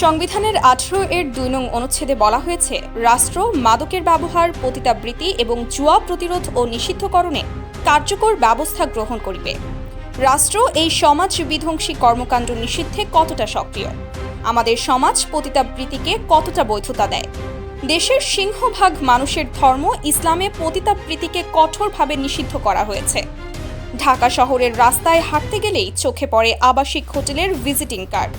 সংবিধানের 18-2 নং অনুচ্ছেদে বলা হয়েছে, রাষ্ট্র মাদকের ব্যবহার, পতিতাবৃত্তি এবং জুয়া প্রতিরোধ ও নিষিদ্ধকরণে কার্যকর ব্যবস্থা গ্রহণ করিবে। রাষ্ট্র এই সমাজ বিধ্বংসী কর্মকাণ্ড নিষিদ্ধে কতটা সক্রিয়? আমাদের সমাজ পতিতাবৃত্তিকে কতটা বৈধতা দেয়? দেশের সিংহভাগ মানুষের ধর্ম ইসলামে পতিতাবৃত্তিকে কঠোরভাবে নিষিদ্ধ করা হয়েছে। ঢাকা শহরের রাস্তায় হাঁটতে গেলেই চোখে পড়ে আবাসিক হোটেলের ভিজিটিং কার্ড।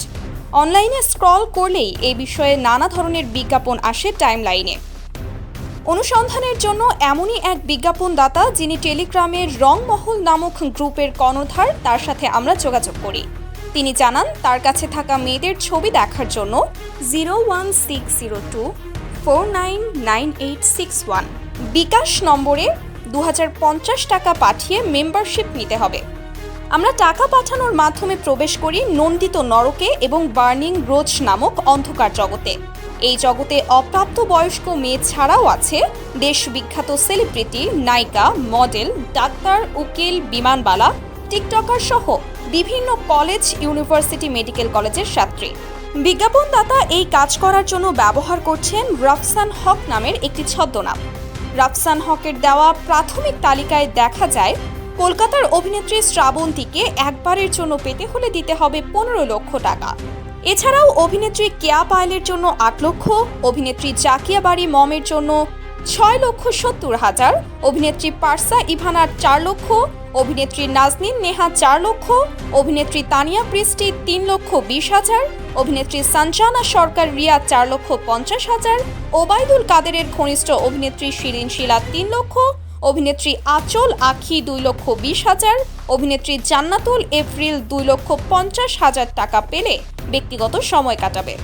অনলাইনে স্ক্রল করলেই এই বিষয়ে নানা ধরনের বিজ্ঞাপন আসে টাইমলাইনে। অনুসন্ধানের জন্য এমনই এক বিজ্ঞাপনদাতা, যিনি টেলিগ্রামের রংমহল নামক গ্রুপের কর্ণধার, তার সাথে আমরা যোগাযোগ করি। তিনি জানান, তার কাছে থাকা মেয়েদের ছবি দেখার জন্য 01602499861 বিকাশ নম্বরে 2050 টাকা পাঠিয়ে মেম্বারশিপ নিতে হবে। আমরা টাকা পাঠানোর মাধ্যমে প্রবেশ করি নন্দিত নরকে এবং বার্নিং রোজ নামক অন্ধকার জগতে। এই জগতে অপ্রাপ্ত বয়স্ক মেয়ে ছাড়াও আছে দেশ বিখ্যাত সেলিব্রিটি, নায়িকা, মডেল, ডাক্তার, উকিল, বিমানবালা, টিকটকার সহ বিভিন্ন কলেজ, ইউনিভার্সিটি, মেডিকেল কলেজের ছাত্রী। বিজ্ঞাপনদাতা এই কাজ করার জন্য ব্যবহার করছেন রাফসান হক নামের একটি ছদ্মনাম। রাফসান হকের দেওয়া প্রাথমিক তালিকায় দেখা যায়, কলকাতার অভিনেত্রী শ্রাবন্তীকে একবারের জন্য পেতে হলে দিতে হবে 15 লক্ষ টাকা। এছাড়াও অভিনেত্রী কেয়া পায়েলের জন্য 8 লক্ষ, অভিনেত্রী জাকিয়া বাড়ি মমের জন্য 6,70,000, অভিনেত্রী পারসা ইভানার 4 লক্ষ, অভিনেত্রী নাজনীন নেহা 4 লক্ষ, অভিনেত্রী তানিয়া বৃষ্টি 3,20,000, অভিনেত্রী সঞ্জানা সরকার রিয়া 4,50,000, ওবায়দুল কাদেরের ঘনিষ্ঠ অভিনেত্রী শিরিন শিলা 3 লক্ষ, অভিনেত্রী আঁচল আখি 2,20,000, অভিনেত্রী জান্নাতুল এপ্রিল 2,50,000 টাকা পেলে ব্যক্তিগত সময় কাটাবে।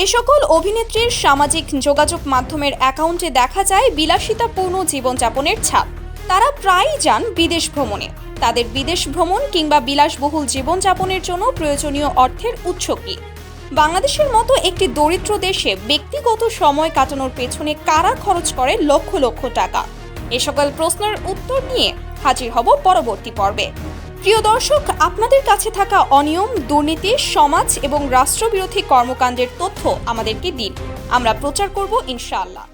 এ সকল অভিনেত্রীর সামাজিক যোগাযোগ মাধ্যমের অ্যাকাউন্টে দেখা যায় বিলাসিতাপূর্ণ জীবনযাপনের ছাপ। তারা প্রায়ই যান বিদেশ ভ্রমণে। তাদের বিদেশ ভ্রমণ কিংবা বিলাসবহুল জীবনযাপনের জন্য প্রয়োজনীয় অর্থের উৎস কি? বাংলাদেশের মতো একটি দরিদ্র দেশে ব্যক্তিগত সময় কাটানোর পেছনে কারা খরচ করে লক্ষ লক্ষ টাকা? এ সকল প্রশ্নের উত্তর নিয়ে হাজির হব পরবর্তী পর্বে। প্রিয় দর্শক, আপনাদের কাছে থাকা অনিয়ম, দুর্নীতি, সমাজ এবং রাষ্ট্রবিরোধী কর্মকাণ্ডের তথ্য আমাদেরকে দিন, আমরা প্রচার করব ইনশাআল্লাহ।